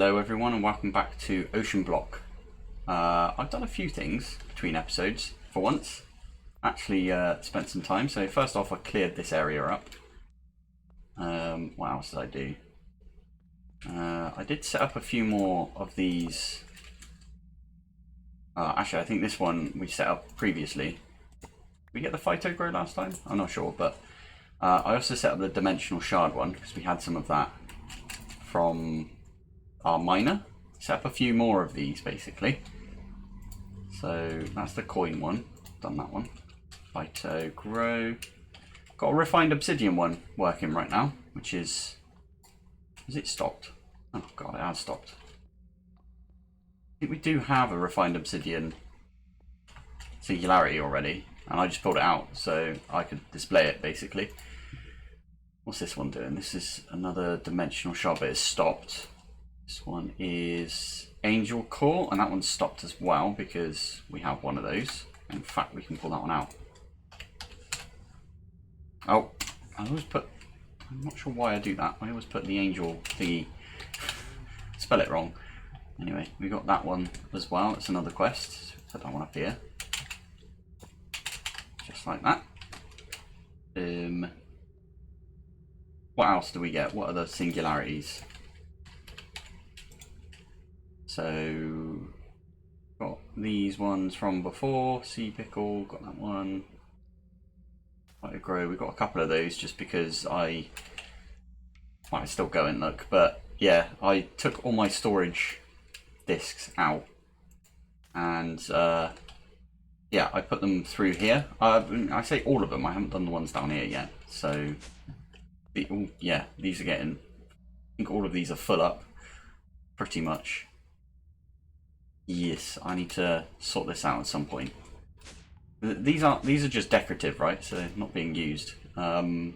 Hello everyone and welcome back to Oceanblock. I've done a few things between episodes for once. Actually spent some time. So first off I cleared this area up. What else did I do? I did set up a few more of these. Actually I think this one we set up previously. Did we get the phyto grow last time? I'm not sure, but I also set up the dimensional shard one because we had some of that from our miner. Set up a few more of these basically. So that's the coin one. Done that one. Phyto grow. Got a refined obsidian one working right now, which is it stopped? Oh god, it has stopped. I think we do have a refined obsidian Singularity already, and I just pulled it out so I could display it basically. What's this one doing? This is another dimensional shard, but it's stopped. This one is Angel Core, and that one's stopped as well because we have one of those. In fact, we can pull that one out. Oh, I always put, I'm not sure why I do that. I always put the angel thingy, spell it wrong. Anyway, we got that one as well. It's another quest. Put that one up here. Just like that. What else do we get? What are the singularities? So, got these ones from before. Sea pickle, got that one. Phyto grow, we got a couple of those just because I might still go and look, but yeah, I took all my storage discs out and yeah, I put them through here. I say all of them, I haven't done the ones down here yet. So yeah, these are getting, I think all of these are full up pretty much. Yes, I need to sort this out at some point. These are just decorative, right? So they're not being used. Oh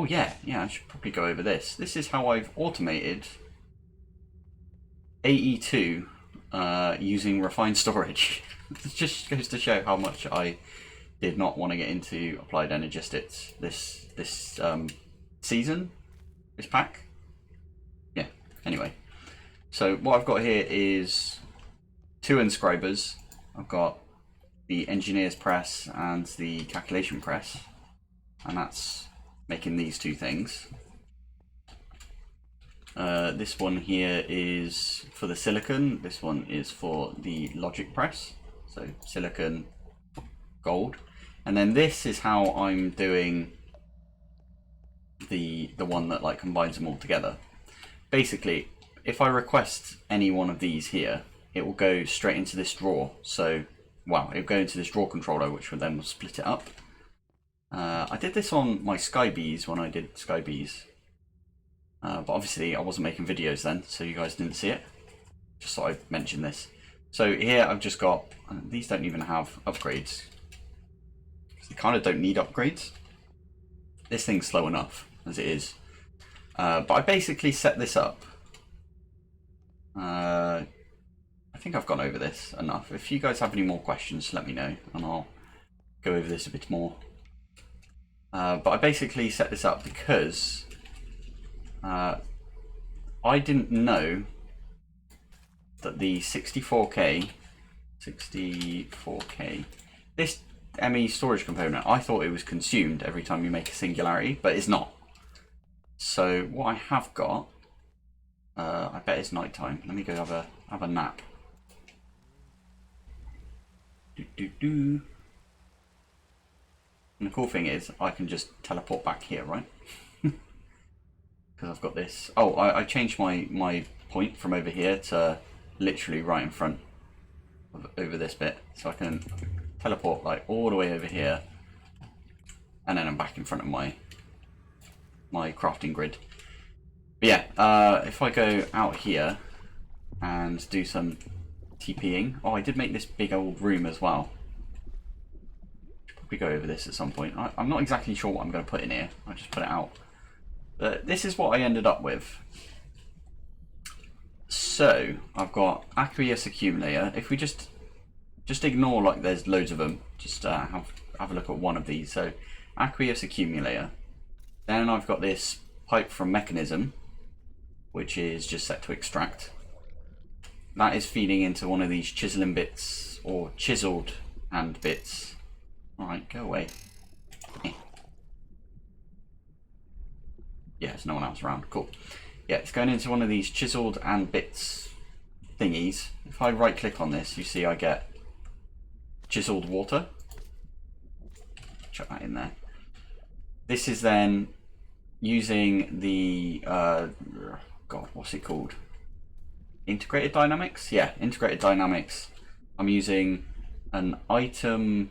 yeah, I should probably go over this. This is how I've automated AE2 using refined storage. It just goes to show how much I did not want to get into applied energistics this season, this pack. Yeah. Anyway. So what I've got here is 2 inscribers. I've got the engineer's press and the calculation press, and that's making these 2 things. This one here is for the silicon. This one is for the logic press. So silicon, gold, and then this is how I'm doing the one that like combines them all together. Basically, if I request any one of these here, it will go straight into this drawer. So, wow, it'll go into this drawer controller, which will then split it up. I did this on my Skybees when I did Skybees. But obviously I wasn't making videos then, so you guys didn't see it. Just thought I'd mention this. So here I've just got, these don't even have upgrades. They kind of don't need upgrades. This thing's slow enough as it is. But I basically set this up. I think I've gone over this enough. If you guys have any more questions, let me know and I'll go over this a bit more. But I basically set this up because I didn't know that the 64K, this ME storage component, I thought it was consumed every time you make a singularity, but it's not. So what I have got, I bet it's night time. Let me go have a nap. And the cool thing is I can just teleport back here, right? Because I've got this. Oh, I changed my point from over here to literally right in front of over this bit, so I can teleport like all the way over here, and then I'm back in front of my crafting grid. But yeah, if I go out here and do some TPing. Oh, I did make this big old room as well. Should probably go over this at some point. I'm not exactly sure what I'm going to put in here. I just put it out. But this is what I ended up with. So I've got aqueous accumulator. If we just ignore like there's loads of them, just have a look at one of these. So aqueous accumulator. Then I've got this pipe from mechanism, which is just set to extract. That is feeding into one of these chiseling bits, or chiseled hand bits. Alright, go away. Yeah, there's no one else around. Cool. Yeah, it's going into one of these chiseled and bits thingies. If I right click on this, you see I get chiseled water. Chuck that in there. This is then using the God, what's it called? Integrated dynamics? Yeah, integrated dynamics. I'm using an item.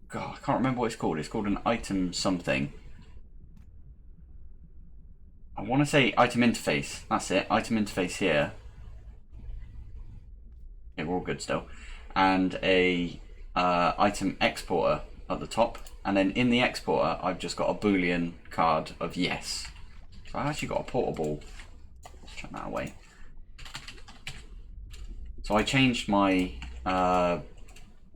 God, I can't remember what it's called. It's called an item something. I want to say item interface. That's it. Item interface here. Yeah, we're all good still. And a item exporter at the top. And then in the exporter, I've just got a Boolean card of yes. So I've actually got a portable. Let's chuck that away. So I changed my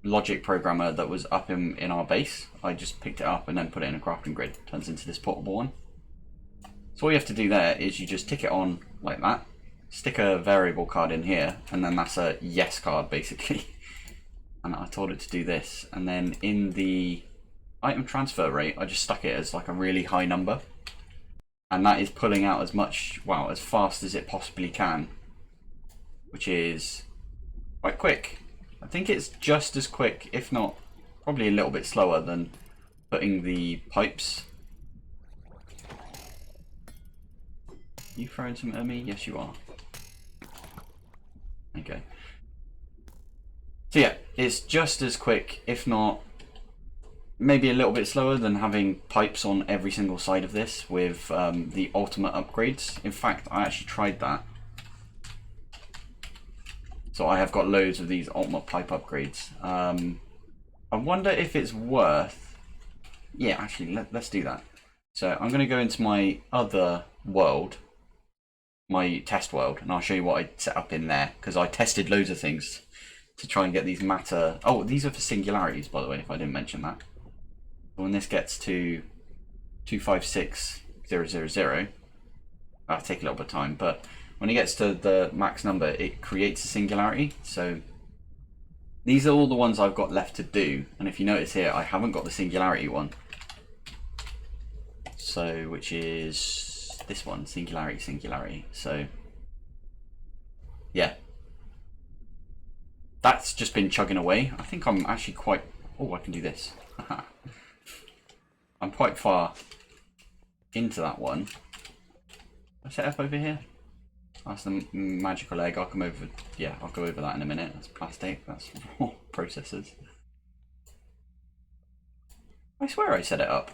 logic programmer that was up in our base. I just picked it up and then put it in a crafting grid. Turns into this portable one. So all you have to do there is you just tick it on like that, stick a variable card in here, and then that's a yes card basically. And I told it to do this, and then in the item transfer rate I just stuck it as like a really high number, and that is pulling out as much, wow, as fast as it possibly can, which is quite quick. I think it's just as quick, if not probably a little bit slower, than putting the pipes. You throwing something at me? Yes, you are. Okay. So yeah, it's just as quick, if not maybe a little bit slower, than having pipes on every single side of this with the ultimate upgrades. In fact, I actually tried that. So I have got loads of these ultimate pipe upgrades. I wonder if it's worth... Yeah, actually, let's do that. So I'm going to go into my other world, my test world, and I'll show you what I set up in there, because I tested loads of things to try and get these matter. Oh, these are for singularities, by the way, if I didn't mention that. When this gets to 256000, that'll take a little bit of time, but when it gets to the max number, it creates a singularity. So these are all the ones I've got left to do, and if you notice here, I haven't got the singularity one. So, which is this one, singularity. So yeah, that's just been chugging away. I think I'm actually quite... Oh, I can do this. I'm quite far into that one. I set up over here. That's the magical egg. I'll come over. Yeah, I'll go over that in a minute. That's plastic. That's processors. I swear I set it up.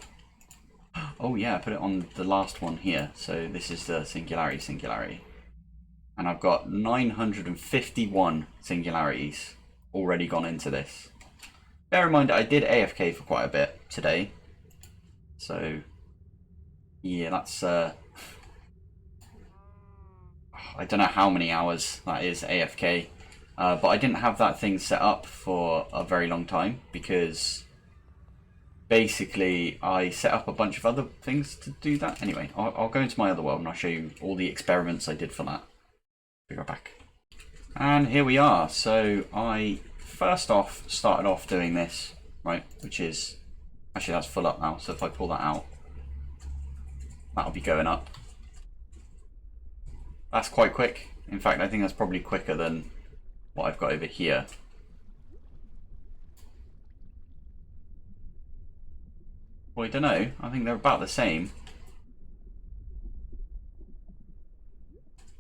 Oh yeah, I put it on the last one here. So this is the singularity. And I've got 951 singularities already gone into this. Bear in mind, I did AFK for quite a bit today. So yeah, that's I don't know how many hours that is AFK, but I didn't have that thing set up for a very long time, because basically I set up a bunch of other things to do that. Anyway, I'll go into my other world and I'll show you all the experiments I did for that. Be right back. And here we are. So I first off started off doing this, right, which is, actually that's full up now, so if I pull that out, that'll be going up. That's quite quick. In fact, I think that's probably quicker than what I've got over here. Well, I don't know. I think they're about the same.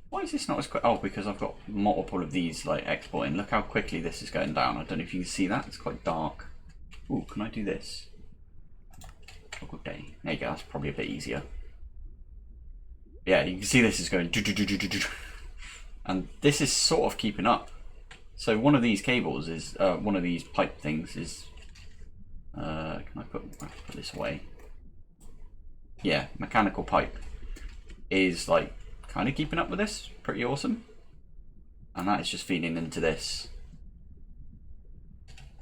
Why is this not as quick? Oh, because I've got multiple of these like exporting. Look how quickly this is going down. I don't know if you can see that. It's quite dark. Ooh, can I do this? Oh, good day. There you go. That's probably a bit easier. Yeah, you can see this is going, and this is sort of keeping up. So one of these cables is one of these pipe things is. Can I put this away? Yeah, mechanical pipe is like kind of keeping up with this. Pretty awesome. And that is just feeding into this.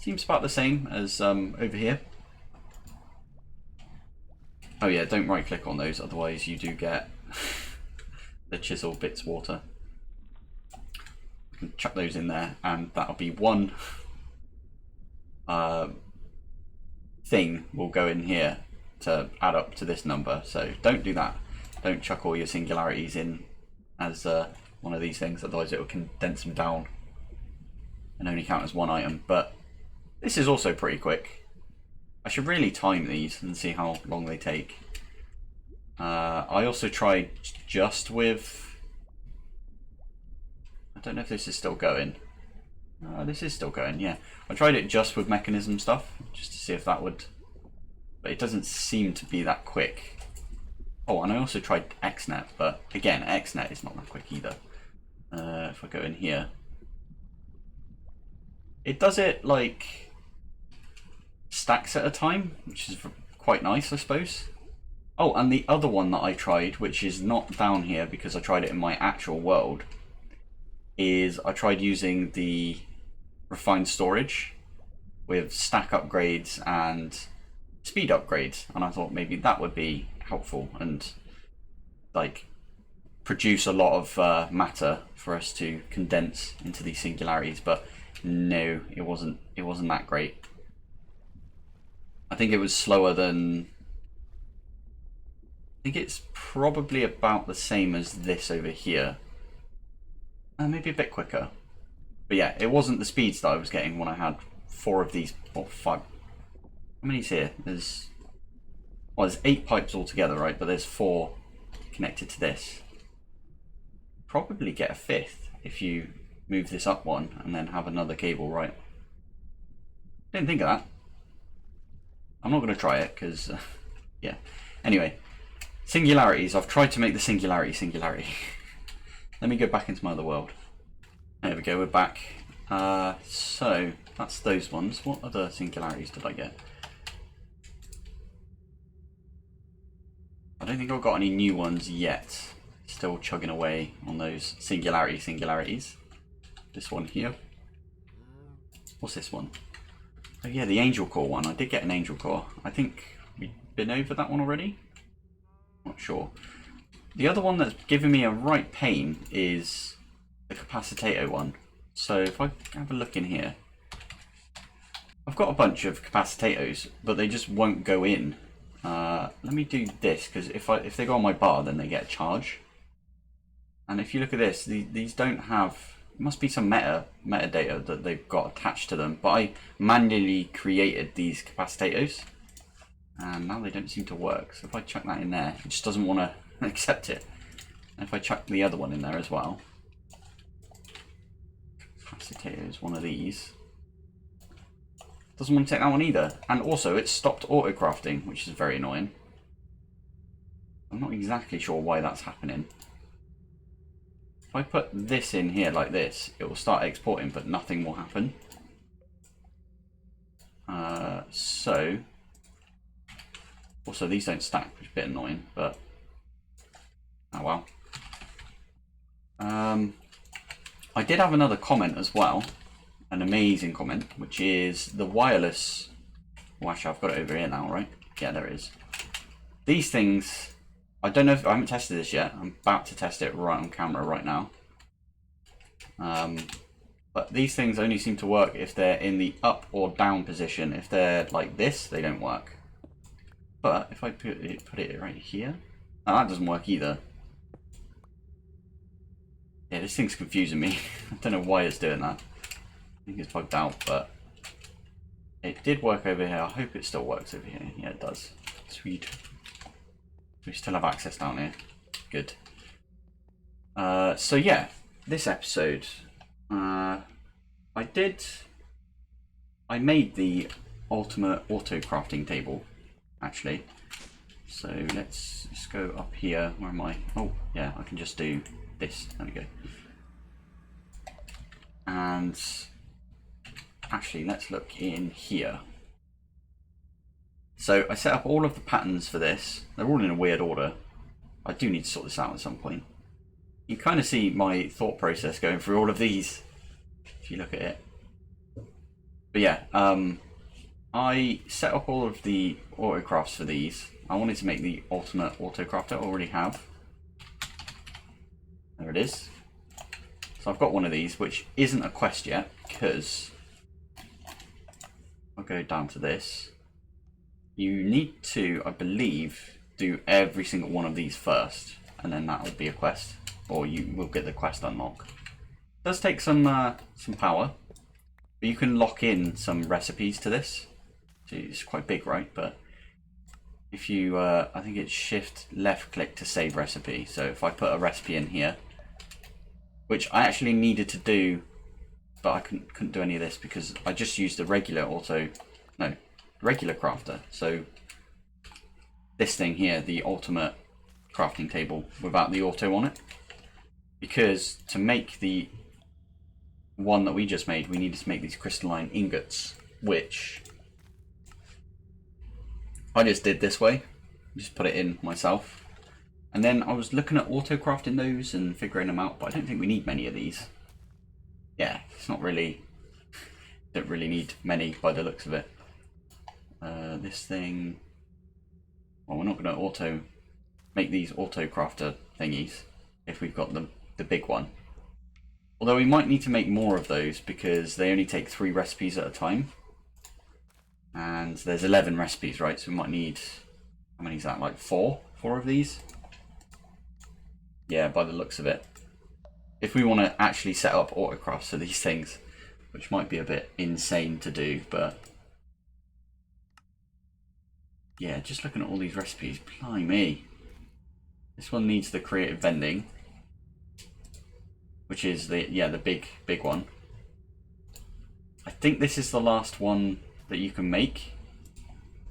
Seems about the same as over here. Oh yeah, don't right click on those, otherwise you do get the chisel bits water. You can chuck those in there, and that'll be one thing will go in here to add up to this number. So don't do that. Don't chuck all your singularities in as one of these things, otherwise it will condense them down and only count as one item. But this is also pretty quick. I should really time these and see how long they take. I also tried just with, I don't know if this is still going. This is still going, yeah. I tried it just with mechanism stuff, just to see if that would, but it doesn't seem to be that quick. Oh, and I also tried XNet, but again, XNet is not that quick either. If I go in here, it does it like stacks at a time, which is quite nice, I suppose. Oh, and the other one that I tried, which is not down here because I tried it in my actual world, is I tried using the refined storage with stack upgrades and speed upgrades, and I thought maybe that would be helpful and like produce a lot of matter for us to condense into these singularities. But no, it wasn't that great. I think it was slower than, I think it's probably about the same as this over here, maybe a bit quicker. But yeah, it wasn't the speeds that I was getting when I had 4 of these, or 5. How many's here? There's 8 pipes altogether, right? But there's 4 connected to this. Probably get a 5th if you move this up one and then have another cable, right? Didn't think of that. I'm not going to try it because, yeah. Anyway, singularities. I've tried to make the singularity. Let me go back into my other world. There we go, we're back. So that's those ones. What other singularities did I get? I don't think I've got any new ones yet. Still chugging away on those singularities. This one here. What's this one? Oh yeah, the angel core one. I did get an angel core. I think we've been over that one already. Not sure. The other one that's giving me a right pain is the capacitator one. So if I have a look in here, I've got a bunch of capacitors, but they just won't go in. Let me do this, because if they go on my bar, then they get a charge. And if you look at this, these don't have, it must be some metadata that they've got attached to them. But I manually created these capacitors, and now they don't seem to work. So if I chuck that in there, it just doesn't want to accept it. And if I chuck the other one in there as well, capacitor is one of these, doesn't want to take that one either. And also it stopped auto crafting, which is very annoying. I'm not exactly sure why that's happening. If I put this in here like this, it will start exporting, but nothing will happen. So also these don't stack, which is a bit annoying, but oh well. I did have another comment as well, an amazing comment, which is the wireless. Well, actually, I've got it over here now, right? Yeah, there it is. These things, I don't know if I haven't tested this yet. I'm about to test it right on camera right now. But these things only seem to work if they're in the up or down position. If they're like this, they don't work. But if I put it right here, oh, that doesn't work either. Yeah, this thing's confusing me. I don't know why it's doing that. I think it's bugged out, but it did work over here. I hope it still works over here. Yeah, it does. Sweet. We still have access down here. Good. So yeah, this episode, I made the ultimate auto crafting table, actually. So let's go up here. Where am I? Oh yeah, I can just do this. There we go. And actually, let's look in here. So I set up all of the patterns for this. They're all in a weird order. I do need to sort this out at some point. You kind of see my thought process going through all of these, if you look at it. But yeah, I set up all of the autocrafts for these. I wanted to make the ultimate auto crafter. I already have. There it is. So I've got one of these, which isn't a quest yet, because I'll go down to this. You need to, I believe, do every single one of these first, and then that will be a quest, or you will get the quest unlock. It does take some power, but you can lock in some recipes to this. So it's quite big, right? But if you, I think it's shift left click to save recipe. So if I put a recipe in here, which I actually needed to do, but I couldn't do any of this because I just used the regular crafter. So this thing here, the ultimate crafting table without the auto on it, because to make the one that we just made, we needed to make these crystalline ingots, which I just did this way, just put it in myself. And then I was looking at auto crafting those and figuring them out, but I don't think we need many of these. Yeah, it's not really, don't really need many by the looks of it. This thing, well, we're not going to make these auto crafter thingies if we've got the big one. Although we might need to make more of those because they only take 3 recipes at a time. And there's 11 recipes, right? So we might need, how many is that, like 4 of these? Yeah, by the looks of it. If we want to actually set up autocrafts for these things, which might be a bit insane to do, but yeah, just looking at all these recipes, blimey. This one needs the creative vending, which is the big one. I think this is the last one that you can make.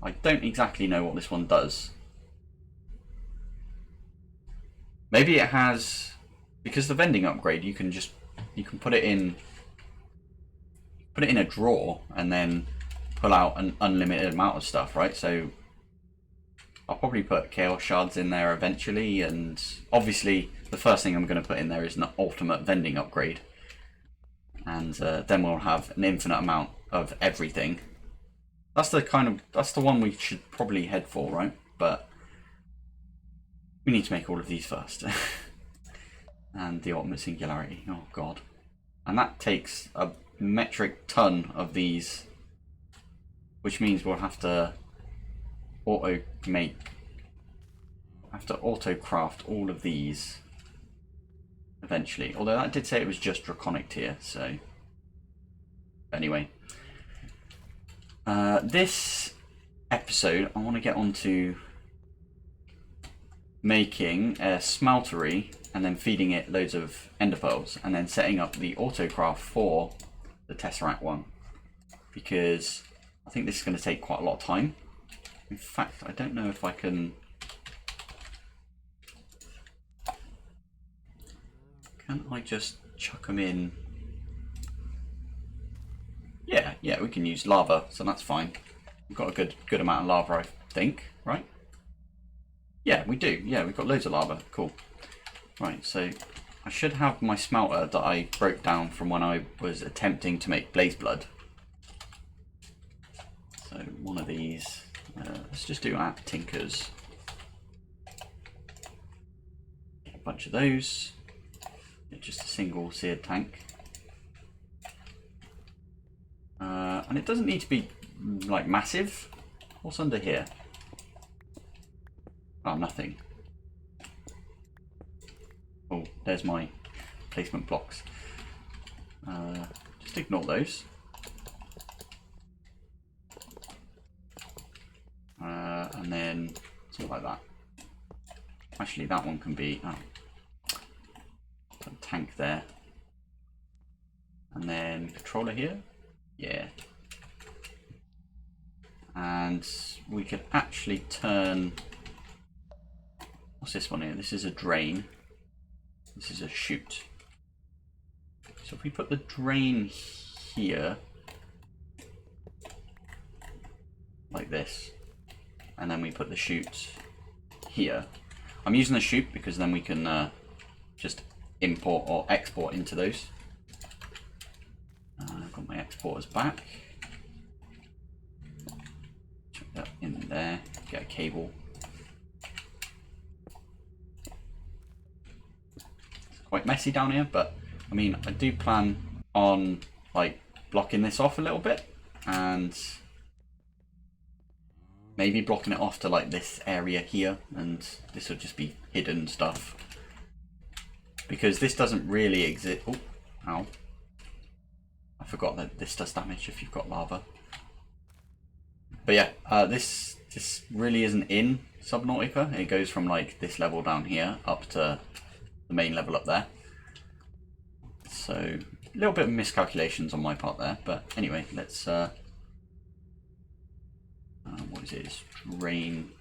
I don't exactly know what this one does. Maybe it has, because the vending upgrade, you can put it in a drawer and then pull out an unlimited amount of stuff, right? So I'll probably put chaos shards in there eventually, and obviously the first thing I'm going to put in there is an ultimate vending upgrade, and then we'll have an infinite amount of everything. That's the one we should probably head for, right? But we need to make all of these first. And the ultimate singularity, oh god. And that takes a metric ton of these, which means we'll have to auto craft all of these eventually. Although that did say it was just draconic tier, so anyway. This episode I want to get onto making a smeltery and then feeding it loads of ender pearls and then setting up the autocraft for the Tesseract one, because I think this is going to take quite a lot of time. In fact, I don't know if I can I just chuck them in? Yeah, we can use lava, so that's fine. We've got a good amount of lava, I think, right? Yeah, we do. Yeah, we've got loads of lava. Cool. Right, so I should have my smelter that I broke down from when I was attempting to make blaze blood. So one of these, let's just do at Tinkers. Get a bunch of those. Get just a single seared tank. And it doesn't need to be like massive. What's under here? Oh, nothing. Oh, there's my placement blocks. Just ignore those. And then something like that. Actually, that one can be a tank there. And then controller here. Yeah. And we could actually turn. What's this one here? This is a drain. This is a chute. So if we put the drain here, like this, and then we put the chute here. I'm using the chute because then we can just import or export into those. I've got my exporters back. Chuck that in there. Get a cable. quite messy down here, but I mean, I do plan on like blocking this off a little bit and maybe blocking it off to like this area here, and this will just be hidden stuff because this doesn't really exist. Oh, ow. I forgot that this does damage if you've got lava. But yeah, this really isn't in Subnautica. It goes from like this level down here up to the main level up there. So a little bit of miscalculations on my part there, but anyway, let's what is it? It's rain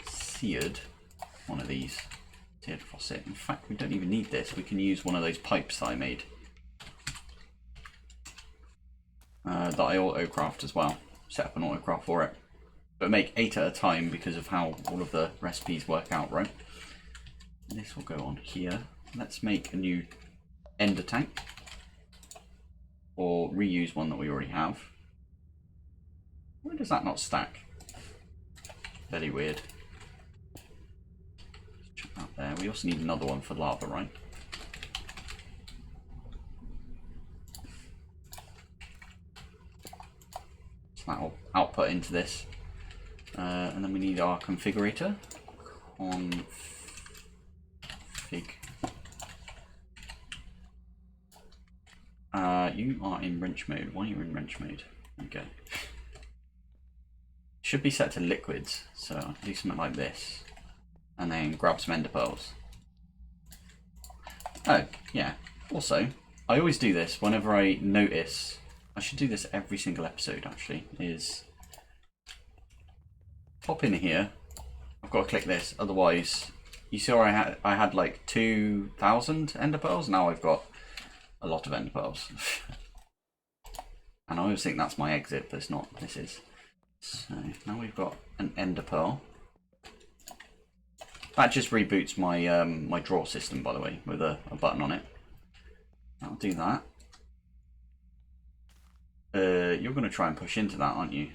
seared, one of these seared faucet. In fact, we don't even need this. We can use one of those pipes that I made, that I auto-craft as well. Set up an auto-craft for it, but make 8 at a time because of how all of the recipes work out, right? And this will go on here. Let's make a new ender tank, or reuse one that we already have. Why does that not stack? Very weird. Check that there. We also need another one for lava, right? So that'll output into this. And then we need our configurator. Config. You are in wrench mode. Why are you in wrench mode? Okay. Should be set to liquids, so I'll do something like this. And then grab some ender pearls. Oh, yeah. Also, I always do this whenever I notice. I should do this every single episode, actually, is pop in here. I've got to click this, otherwise, you saw I had like 2,000 ender pearls. Now I've got a lot of ender pearls. And I always think that's my exit, but it's not. This is. So now we've got an ender pearl. That just reboots my my draw system, by the way, with a button on it. I'll do that. You're going to try and push into that, aren't you?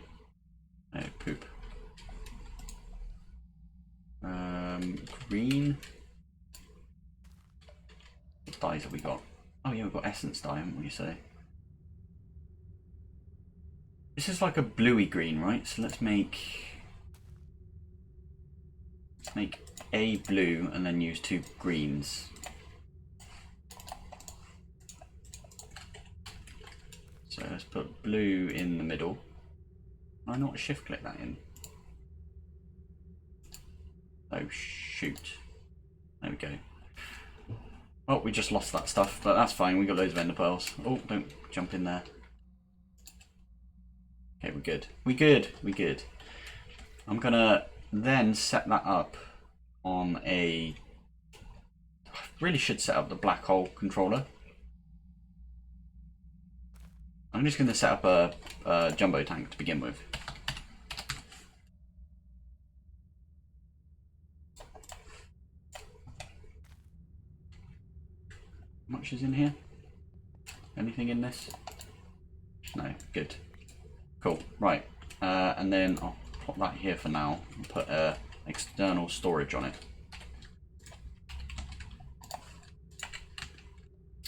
Oh, poop. Green. What dyes have we got? Oh yeah, we've got essence dye, haven't we, say? This is like a bluey green, right? So let's make a blue and then use 2 greens. So let's put blue in the middle. Can I not shift click that in? Oh shoot. There we go. Oh, we just lost that stuff, but that's fine. We got loads of ender pearls. Oh, don't jump in there. Okay, we're good. We're good. I'm gonna then set that up on a. I really should set up the black hole controller. I'm just gonna set up a jumbo tank to begin with. How much is in here? Anything in this? No, good. Cool, right. And then I'll pop that here for now and put external storage on it.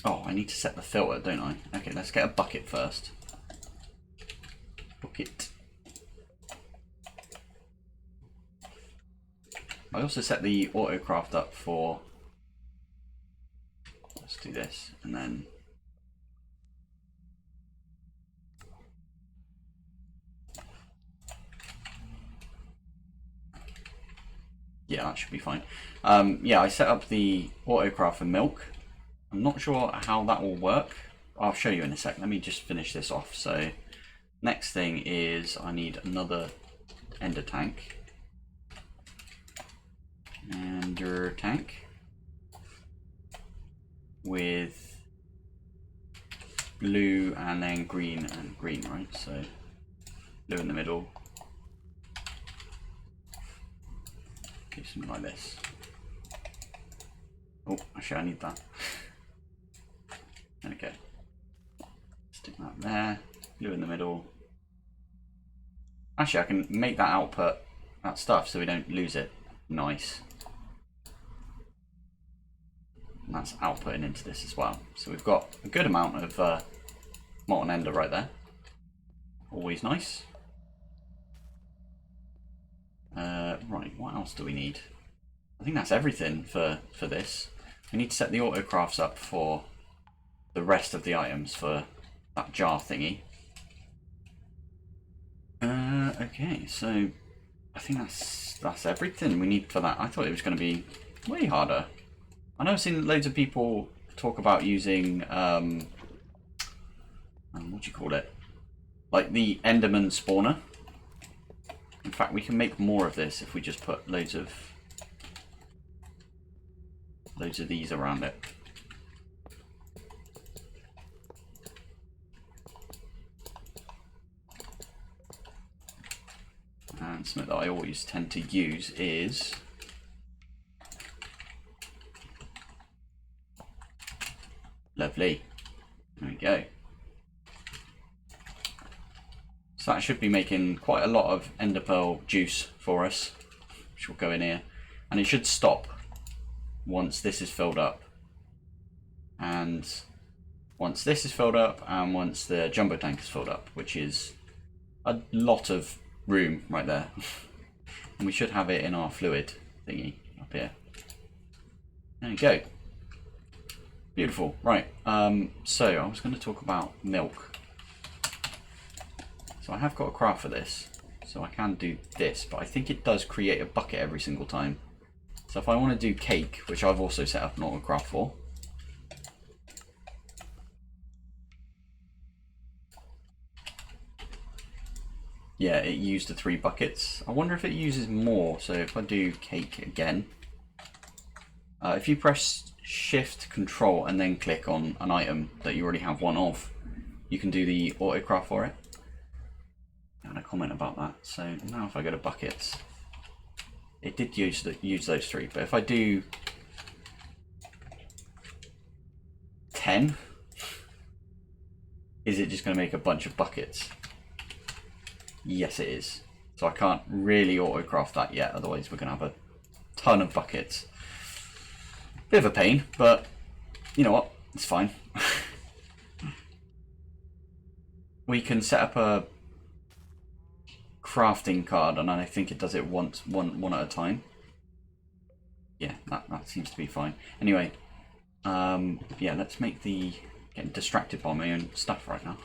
Oh, I need to set the filter, don't I? Okay, let's get a bucket first. Bucket. I also set the autocraft up for. Let's do this, and then. Yeah, that should be fine. Yeah, I set up the autocraft for milk. I'm not sure how that will work. I'll show you in a sec. Let me just finish this off. So, next thing is I need another ender tank. Ender tank with blue and then green and green, right? So, blue in the middle. Do something like this. Oh, actually I need that. Okay. Stick that there. Blue in the middle. Actually I can make that output that stuff so we don't lose it. Nice. And that's outputting into this as well. So we've got a good amount of molten ender right there. Always nice. Right, what else do we need? I think that's everything for this. We need to set the autocrafts up for the rest of the items for that jar thingy. Okay, so I think that's everything we need for that. I thought it was going to be way harder. I know I've seen loads of people talk about using what do you call it? Like the Enderman spawner. In fact, we can make more of this if we just put loads of these around it. And something that I always tend to use is lovely. There we go. So that should be making quite a lot of ender pearl juice for us, which will go in here, and it should stop once this is filled up, and once this is filled up, and once the jumbo tank is filled up, which is a lot of room right there. And we should have it in our fluid thingy up here. There you go. Beautiful. Right, so I was going to talk about milk. So I have got a craft for this, so I can do this, but I think it does create a bucket every single time. So if I want to do cake, which I've also set up an auto craft for, yeah, it used the 3 buckets. I wonder if it uses more. So if I do cake again, if you press Shift Control and then click on an item that you already have one of, you can do the auto craft for it. I had a comment about that. So now if I go to buckets, it did use those 3, but if I do 10, is it just going to make a bunch of buckets? Yes, it is. So I can't really autocraft that yet, otherwise we're going to have a ton of buckets. Bit of a pain, but you know what? It's fine. We can set up a crafting card, and I think it does it one at a time. Yeah, that seems to be fine. Anyway, yeah, let's make the... Getting distracted by my own stuff right now.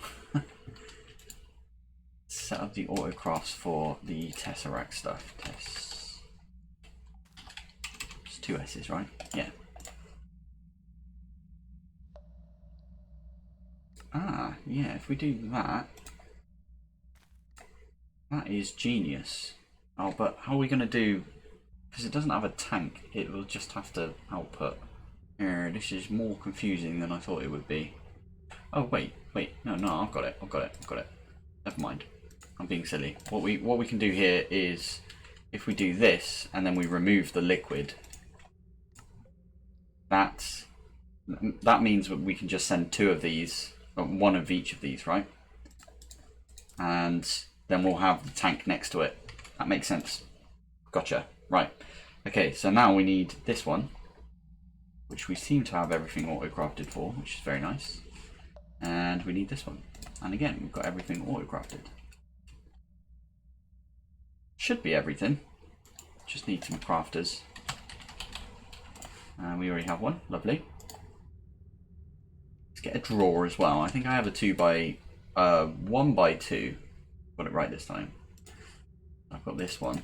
Set up the autocrafts for the Tesseract stuff. It's 2 S's, right? Yeah. Ah, yeah, if we do that, that is genius. Oh, but how are we going to do... Because it doesn't have a tank, it will just have to output. This is more confusing than I thought it would be. Oh, wait, no, I've got it. Never mind. I'm being silly. What we can do here is, if we do this and then we remove the liquid, that means that we can just send 2 of these, or 1 of each of these, right? And then we'll have the tank next to it. That makes sense. Gotcha. Right. Okay, so now we need this one, which we seem to have everything auto-crafted for, which is very nice. And we need this one. And again, we've got everything auto-crafted. Should be everything. Just need some crafters. And we already have one. Lovely. Let's get a drawer as well. I think I have a 1 by 2. Got it right this time. I've got this one.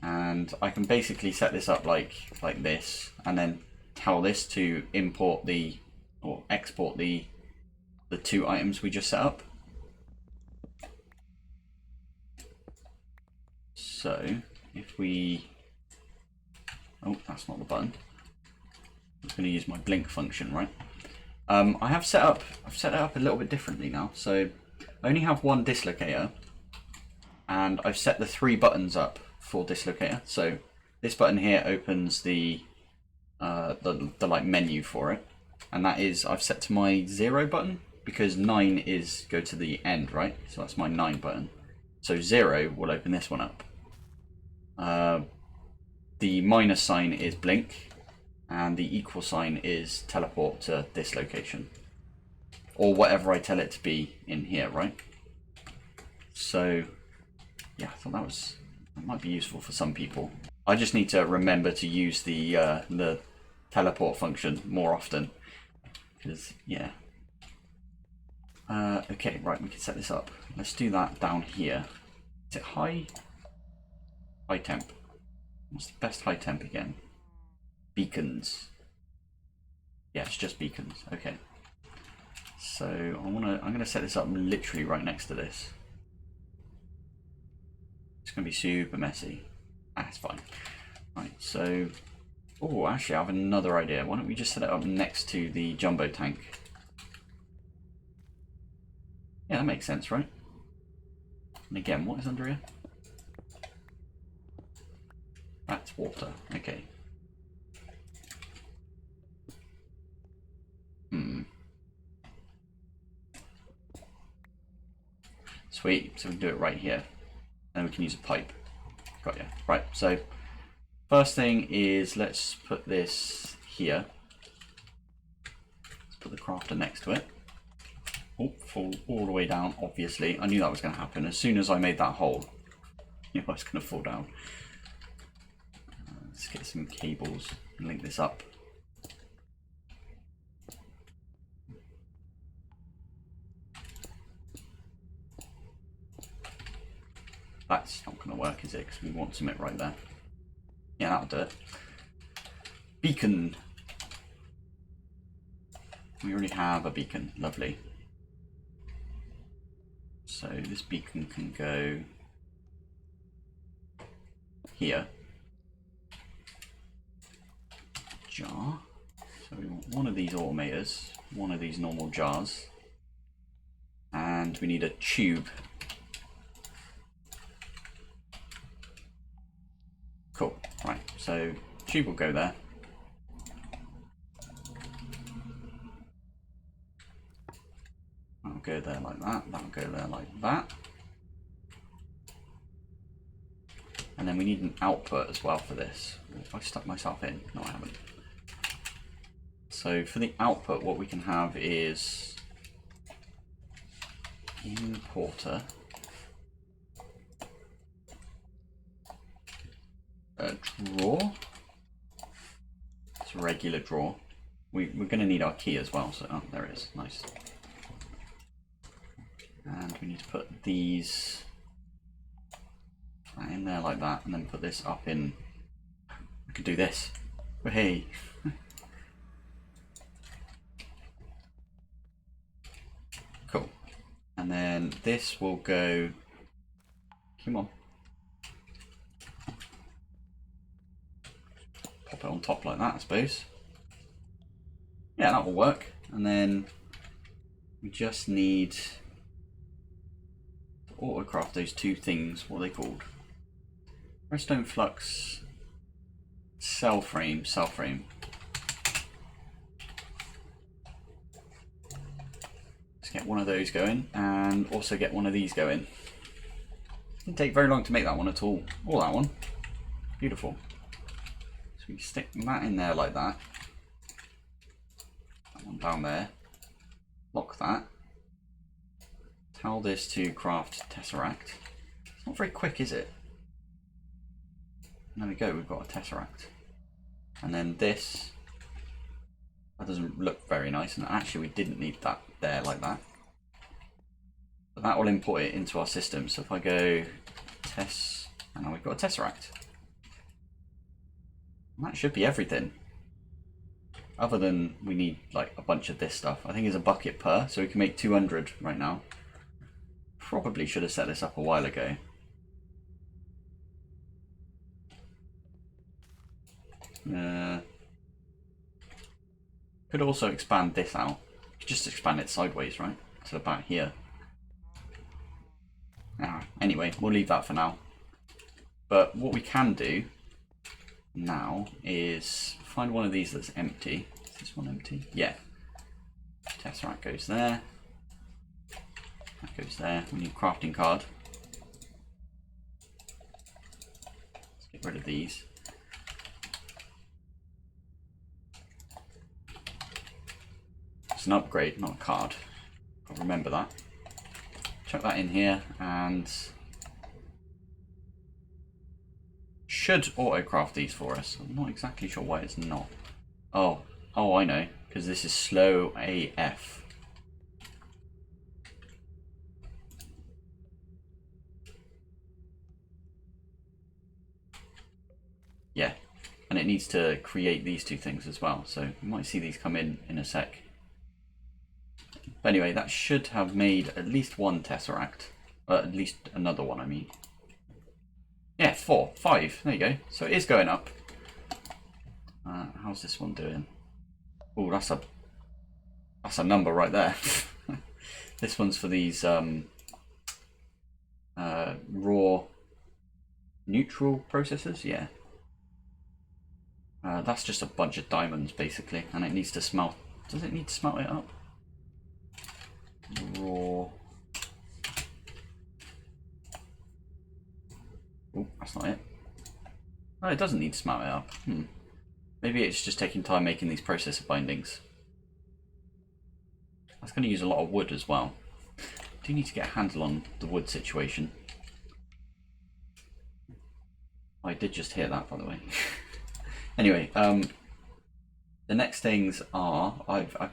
And I can basically set this up like this, and then tell this to import or export the 2 items we just set up. So if we... Oh, that's not the button. I'm going to use my blink function, right? I've set it up a little bit differently now. So I only have 1 dislocator, and I've set the 3 buttons up for dislocator. So this button here opens the like menu for it, and that is I've set to my 0 button, because 9 is go to the end, right? So that's my 9 button. So 0 will open this one up. The minus sign is blink, and the equal sign is teleport to this location, or whatever I tell it to be in here, right? So yeah, I thought that might be useful for some people. I just need to remember to use the teleport function more often, because yeah. Okay, right, we can set this up. Let's do that down here. Is it high? High temp. What's the best high temp again? Beacons. Yeah, it's just beacons. Okay. So I'm gonna set this up literally right next to this. It's gonna be super messy. Ah, it's fine. Right, so oh, actually I have another idea. Why don't we just set it up next to the jumbo tank? Yeah, that makes sense, right? And again, what is under here? That's water. Okay. Sweet. So we can do it right here. And we can use a pipe. Got you. Right, so first thing is let's put this here. Let's put the crafter next to it. Oh, fall all the way down, obviously. I knew that was going to happen. As soon as I made that hole, I knew I was going to fall down. Let's get some cables and link this up. That's not going to work, is it? Because we want something right there. Yeah, that'll do it. Beacon. We already have a beacon. Lovely. So this beacon can go here. Jar. So we want one of these automators, one of these normal jars, and we need a tube. Cool. Right. So tube will go there. That'll go there like that. That'll go there like that. And then we need an output as well for this. If I stuck myself in? No, I haven't. So for the output, what we can have is importer, a drawer. It's a regular drawer. We're going to need our key as well. So oh, there it is. Nice. And we need to put these in there like that, and then put this up in. We could do this. Hey. Cool. And then this will go. Come on. Pop it on top like that, I suppose. Yeah, that will work. And then we just need to autocraft those two things. What are they called? Redstone flux, cell frame. Let's get one of those going, and also get one of these going. Didn't take very long to make that one at all. Or that one. Beautiful. So we stick that in there like that. That one down there. Lock that. Tell this to craft Tesseract. It's not very quick, is it? There we go, we've got a Tesseract. And then this, that doesn't look very nice, and actually we didn't need that there like that. But that will import it into our system. So if I go Tess, and now we've got a Tesseract. And that should be everything. Other than we need like a bunch of this stuff. I think it's a bucket per, so we can make 200 right now. Probably should have set this up a while ago. Could also expand this out. Just expand it sideways, right? To about here. Anyway, we'll leave that for now. But what we can do now is find one of these that's empty. Is this one empty? Yeah. Tesseract goes there. That goes there. We need a crafting card. Let's get rid of these. It's an upgrade, not a card. I'll remember that. Chuck that in here and should autocraft these for us. I'm not exactly sure why it's not. Oh, I know, because this is slow AF. Yeah, and it needs to create these two things as well, so you might see these come in a sec. But anyway, that should have made at least one Tesseract. At least another one, I mean. Yeah, 4, 5, there you go. So it is going up. How's this one doing? Oh, that's a number right there. This one's for these raw neutral processors, yeah. That's just a bunch of diamonds basically, and it needs to smelt. Does it need to smelt it up? Raw. Oh, that's not it. Oh, it doesn't need to smelt it up. Maybe it's just taking time making these processor bindings. That's going to use a lot of wood as well. Do need to get a handle on the wood situation. I did just hear that, by the way. Anyway, the next things are, I've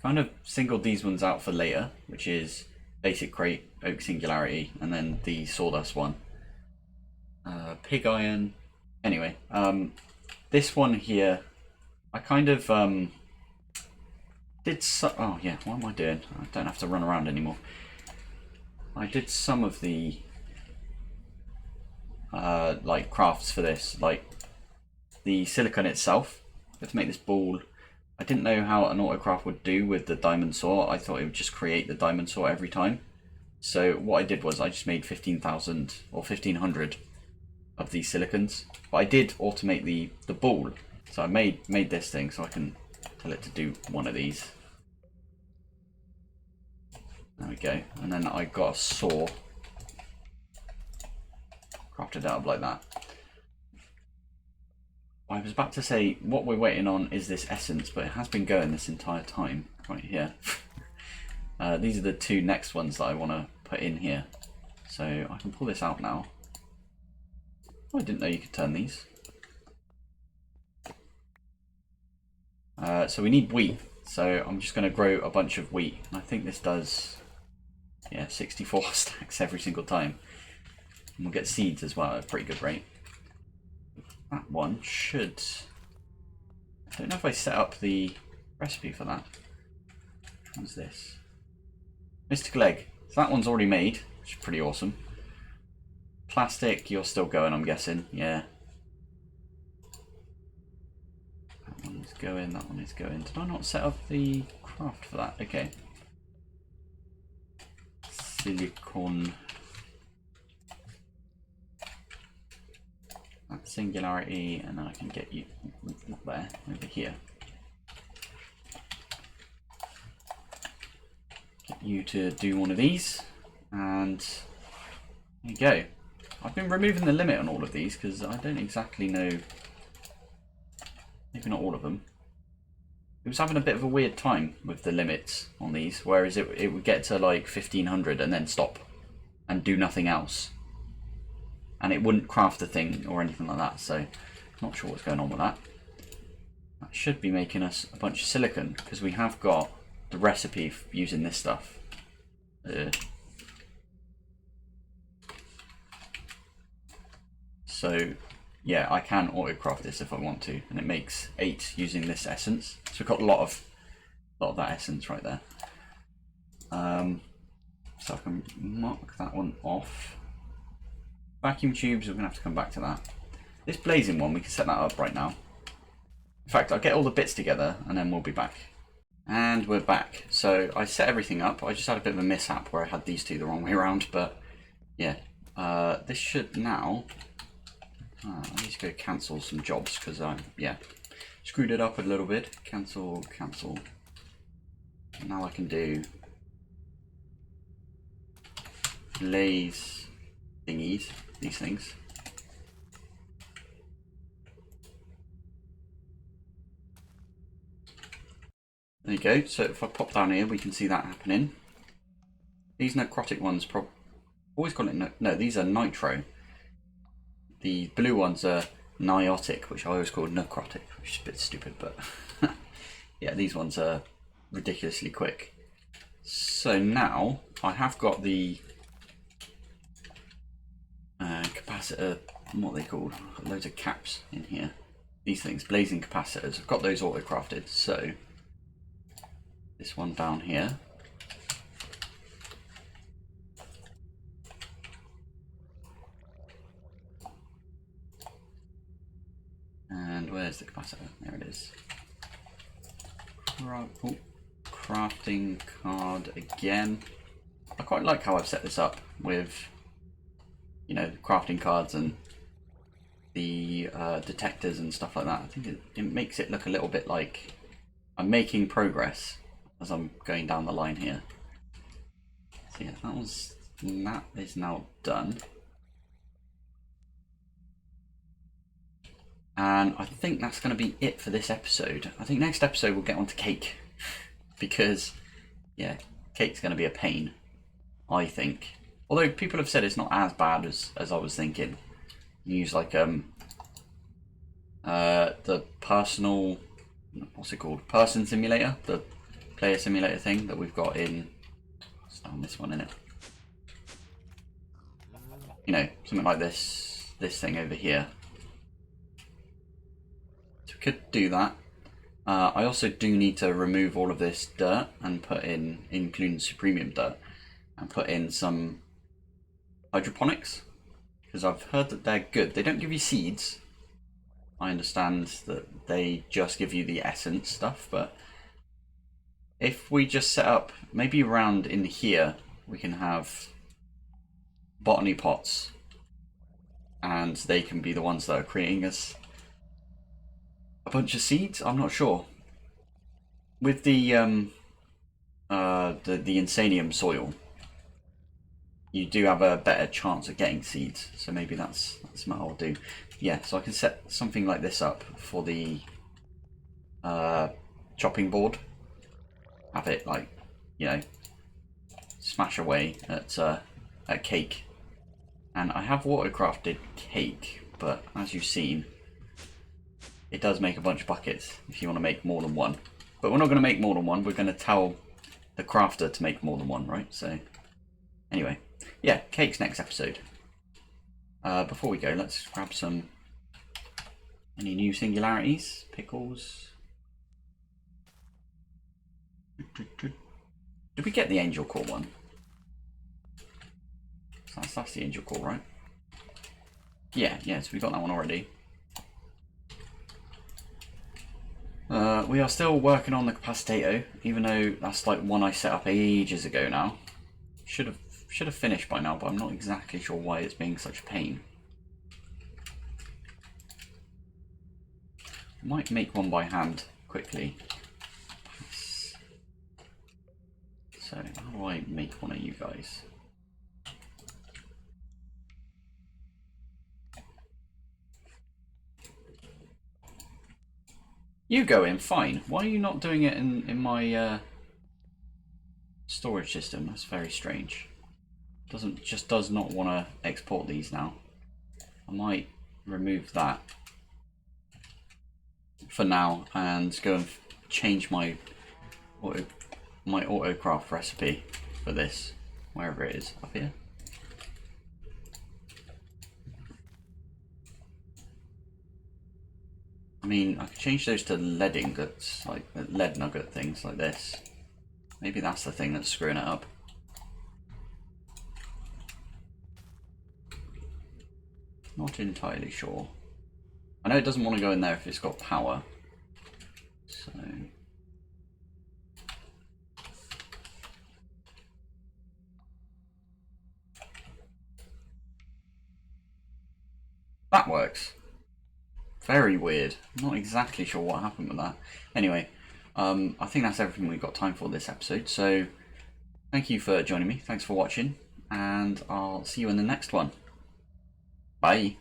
kind of singled these ones out for later, which is basic crate, oak singularity, and then the sawdust one. Pig iron. Anyway, this one here, I kind of did some. Oh yeah, what am I doing? I don't have to run around anymore. I did some of the like crafts for this, like the silicon itself. To make this ball, I didn't know how an autocraft would do with the diamond saw. I thought it would just create the diamond saw every time. So what I did was I just made 15,000 or 1,500 of these silicons. But I did automate the ball. So I made this thing so I can tell it to do one of these. There we go. And then I got a saw. Crafted out like that. I was about to say what we're waiting on is this essence, but it has been going this entire time right here. These are the two next ones that I want to put in here. So I can pull this out now. Oh, I didn't know you could turn these. So we need wheat. So I'm just going to grow a bunch of wheat. I think this does, yeah, 64 stacks every single time. And we'll get seeds as well at a pretty good rate. That one should... I don't know if I set up the recipe for that. Which one's this? Mystical egg. So that one's already made, which is pretty awesome. Plastic, you're still going, I'm guessing. Yeah. That one is going, that one is going. Did I not set up the craft for that? Okay. Silicon. That singularity, and then I can get you, not there, over here. Get you to do one of these, and there you go. I've been removing the limit on all of these because I don't exactly know, maybe not all of them. It was having a bit of a weird time with the limits on these, whereas it would get to like 1,500 and then stop and do nothing else. And it wouldn't craft a thing or anything like that, so not sure what's going on with that. That should be making us a bunch of silicon, because we have got the recipe for using this stuff. So yeah, I can autocraft this if I want to, and it makes 8 using this essence. So we've got a lot of that essence right there. So I can mark that one off. Vacuum tubes, we're going to have to come back to that. This blazing one, we can set that up right now. In fact, I'll get all the bits together and then we'll be back. And we're back. So I set everything up. I just had a bit of a mishap where I had these two the wrong way around, but yeah. This should now... I need to go cancel some jobs because I, yeah, screwed it up a little bit. Cancel, cancel. Now I can do blaze thingies. These things. There you go. So if I pop down here, we can see that happening. These necrotic ones, always call it no. These are nitro. The blue ones are niotic, which I always call necrotic, which is a bit stupid, but yeah, these ones are ridiculously quick. So now I have got the capacitor, what are they called? I've got loads of caps in here. These things, blazing capacitors. I've got those auto crafted. So this one down here. And where's the capacitor? There it is. Crafting card again. I quite like how I've set this up with, you know, crafting cards and the detectors and stuff like that. I think it makes it look a little bit like I'm making progress as I'm going down the line here. So yeah, that is now done. And I think that's going to be it for this episode. I think next episode we'll get onto cake. Because, yeah, cake's going to be a pain, I think. Although people have said it's not as bad as I was thinking. You use like the personal, what's it called? Person simulator, the player simulator thing that we've got in, let's down this one in it. You know, something like this thing over here. So we could do that. I also do need to remove all of this dirt and put in, including Supremium dirt, and put in some hydroponics, because I've heard that they're good. They don't give you seeds. I understand that they just give you the essence stuff, but if we just set up, maybe around in here, we can have botany pots, and they can be the ones that are creating us a bunch of seeds. I'm not sure. With the insanium soil, you do have a better chance of getting seeds. So maybe that's what I'll do. Yeah, so I can set something like this up for the chopping board. Have it like, you know, smash away at cake. And I have watercrafted cake, but as you've seen, it does make a bunch of buckets if you want to make more than one. But we're not going to make more than one. We're going to tell the crafter to make more than one, right? So anyway, yeah, cake's next episode. Before we go, let's grab some, any new singularities, pickles. Did we get the angel core one? That's the angel core, right? Yeah, so we got that one already. We are still working on the capacitator, even though that's like one I set up ages ago now. Should have finished by now, but I'm not exactly sure why it's being such a pain. I might make one by hand quickly. So how do I make one of you guys? You go in, fine. Why are you not doing it in my storage system? That's very strange. Just does not want to export these now. I might remove that for now and go and change my autocraft recipe for this, wherever it is, up here. I mean, I could change those to lead ingots, like lead nugget things like this. Maybe that's the thing that's screwing it up. Not entirely sure. I know it doesn't want to go in there if it's got power. So that works. Very weird. I'm not exactly sure what happened with that. Anyway, I think that's everything we've got time for this episode. So thank you for joining me. Thanks for watching, and I'll see you in the next one. Bye.